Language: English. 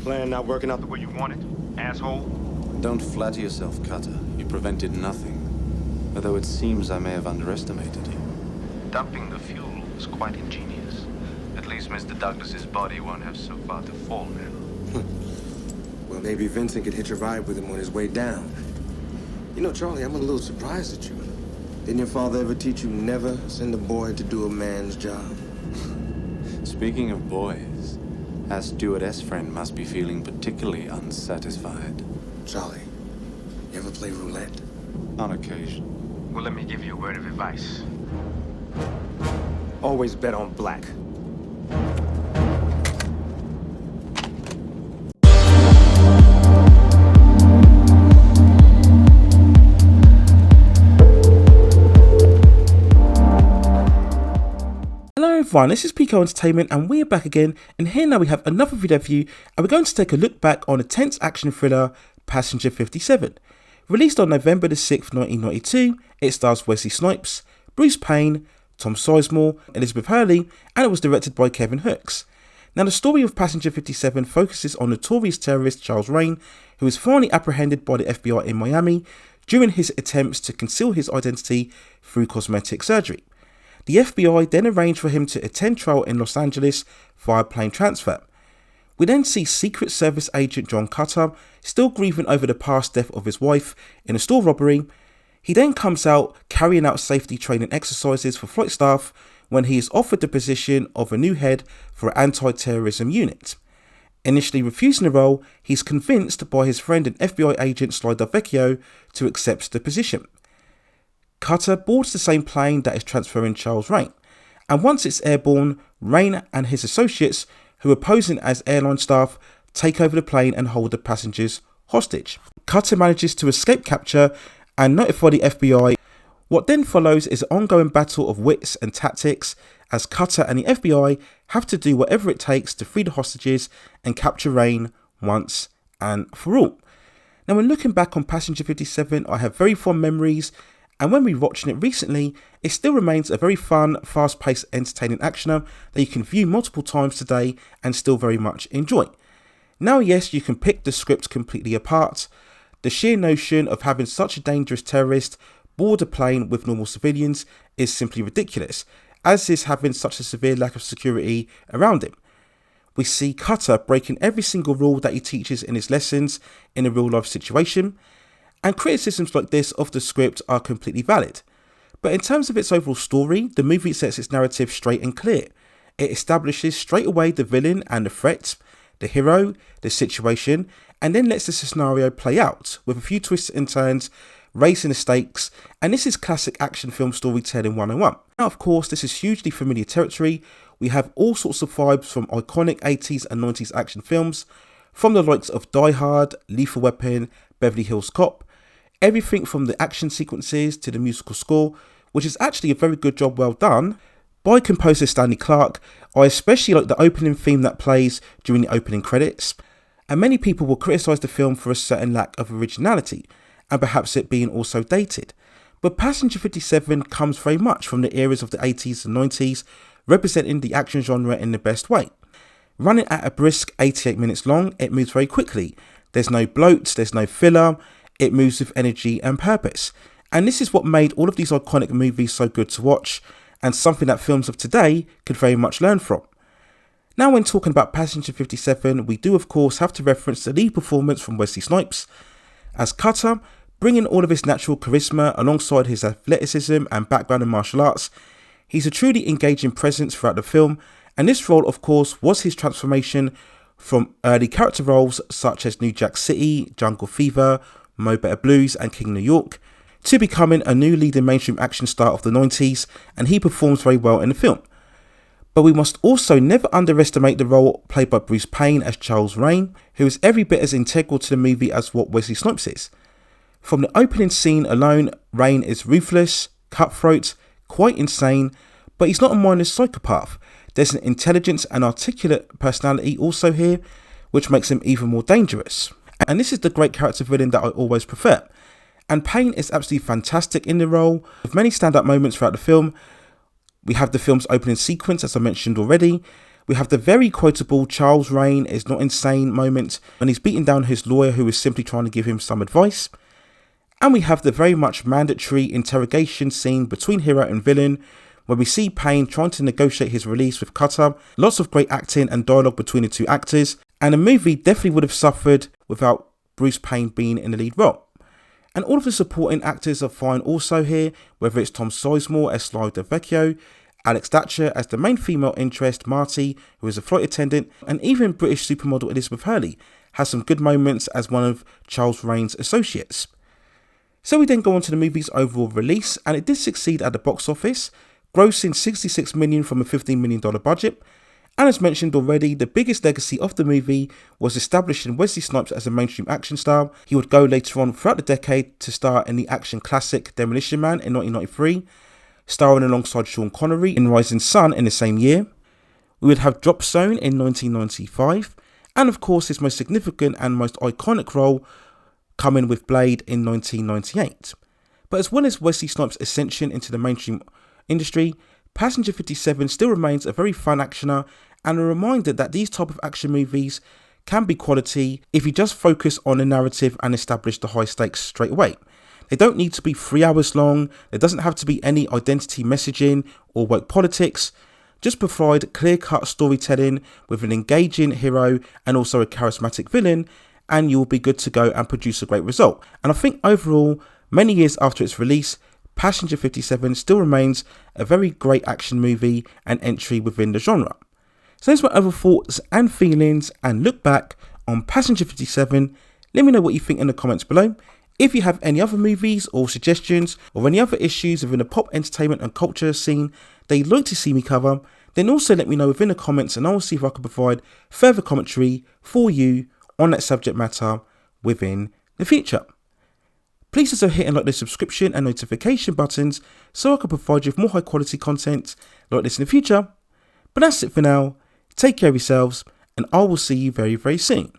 Plan not working out the way you wanted, asshole? Don't flatter yourself, Cutter. You prevented nothing. Although it seems I may have underestimated you. Dumping the fuel was quite ingenious. At least Mr. Douglas's body won't have so far to fall now. Well, maybe Vincent could hitch a ride with him on his way down. You know, Charlie, I'm a little surprised at you. Didn't your father ever teach you never send a boy to do a man's job? Speaking of boys, our stewardess friend must be feeling particularly unsatisfied. Charlie, you ever play roulette? On occasion. Well, let me give you a word of advice. Always bet on black. Hello everyone, this is Pico Entertainment and we're back again, and here now we have another video for you, and we're going to take a look back on a tense action thriller, Passenger 57. Released on November the 6th, 1992, it stars Wesley Snipes, Bruce Payne, Tom Sizemore, Elizabeth Hurley, and it was directed by Kevin Hooks. Now the story of Passenger 57 focuses on notorious terrorist Charles Rane, who is finally apprehended by the FBI in Miami during his attempts to conceal his identity through cosmetic surgery. The FBI then arranged for him to attend trial in Los Angeles via plane transfer. We then see Secret Service agent John Cutter still grieving over the past death of his wife in a store robbery. He then comes out carrying out safety training exercises for flight staff when he is offered the position of a new head for an anti-terrorism unit. Initially refusing the role, he's convinced by his friend and FBI agent Sly Vecchio to accept the position. Cutter boards the same plane that is transferring Charles Rane, and once it's airborne, Rane and his associates, who are posing as airline staff, take over the plane and hold the passengers hostage. Cutter manages to escape capture and notify the FBI. What then follows is an ongoing battle of wits and tactics as Cutter and the FBI have to do whatever it takes to free the hostages and capture Rane once and for all. Now when looking back on Passenger 57, I have very fond memories, and when rewatching it recently, it still remains a very fun, fast-paced, entertaining actioner that you can view multiple times today and still very much enjoy. Now yes, you can pick the script completely apart. The sheer notion of having such a dangerous terrorist board a plane with normal civilians is simply ridiculous, as is having such a severe lack of security around him. We see Cutter breaking every single rule that he teaches in his lessons in a real-life situation, and criticisms like this of the script are completely valid. But in terms of its overall story, the movie sets its narrative straight and clear. It establishes straight away the villain and the threat, the hero, the situation, and then lets the scenario play out with a few twists and turns, raising the stakes, and this is classic action film storytelling 101. Now of course this is hugely familiar territory. We have all sorts of vibes from iconic 80s and 90s action films, from the likes of Die Hard, Lethal Weapon, Beverly Hills Cop. Everything from the action sequences to the musical score, which is actually a very good job well done by composer Stanley Clarke. I especially like the opening theme that plays during the opening credits, and many people will criticise the film for a certain lack of originality and perhaps it being also dated. But Passenger 57 comes very much from the eras of the 80s and 90s, representing the action genre in the best way. Running at a brisk 88 minutes long, it moves very quickly. There's no bloats, there's no filler. It moves with energy and purpose. And this is what made all of these iconic movies so good to watch, and something that films of today could very much learn from. Now when talking about Passenger 57, we do of course have to reference the lead performance from Wesley Snipes as Cutter, bringing all of his natural charisma alongside his athleticism and background in martial arts. He's a truly engaging presence throughout the film, and this role of course was his transformation from early character roles such as New Jack City, Jungle Fever, Mo Better Blues and King New York, to becoming a new leading mainstream action star of the 90s, and he performs very well in the film. But we must also never underestimate the role played by Bruce Payne as Charles Rane, who is every bit as integral to the movie as what Wesley Snipes is. From the opening scene alone, Rane is ruthless, cutthroat, quite insane, but he's not a mindless psychopath. There's an intelligence and articulate personality also here, which makes him even more dangerous. And this is the great character villain that I always prefer. And Payne is absolutely fantastic in the role, with many standout moments throughout the film. We have the film's opening sequence, as I mentioned already, We have the very quotable Charles Rane is not insane moment when he's beating down his lawyer who is simply trying to give him some advice. And we have the very much mandatory interrogation scene between hero and villain, where we see Payne trying to negotiate his release with Cutter. Lots of great acting and dialogue between the two actors, and the movie definitely would have suffered without Bruce Payne being in the lead role. And all of the supporting actors are fine also here, whether it's Tom Sizemore as Sly DeVecchio, Alex Thatcher as the main female interest, Marty, who is a flight attendant, and even British supermodel Elizabeth Hurley has some good moments as one of Charles Rane's associates. So we then go on to the movie's overall release, and it did succeed at the box office, grossing $66 million from a $15 million budget. And as mentioned already, the biggest legacy of the movie was establishing Wesley Snipes as a mainstream action star. He would go later on throughout the decade to star in the action classic Demolition Man in 1993, starring alongside Sean Connery in Rising Sun in the same year. We would have Drop Zone in 1995, and of course his most significant and most iconic role coming with Blade in 1998. But as well as Wesley Snipes' ascension into the mainstream industry, Passenger 57 still remains a very fun actioner and a reminder that these type of action movies can be quality if you just focus on the narrative and establish the high stakes straight away. They don't need to be 3 hours long, there doesn't have to be any identity messaging or woke politics, just provide clear-cut storytelling with an engaging hero and also a charismatic villain, and you'll be good to go and produce a great result. And I think overall, many years after its release, Passenger 57 still remains a very great action movie and entry within the genre. So those were other thoughts and feelings and look back on Passenger 57. Let me know what you think in the comments below. If you have any other movies or suggestions or any other issues within the pop entertainment and culture scene that you'd like to see me cover, then also let me know within the comments and I will see if I can provide further commentary for you on that subject matter within the future. Please also hit and like the subscription and notification buttons so I can provide you with more high quality content like this in the future. But that's it for now. Take care of yourselves and I will see you very, very soon.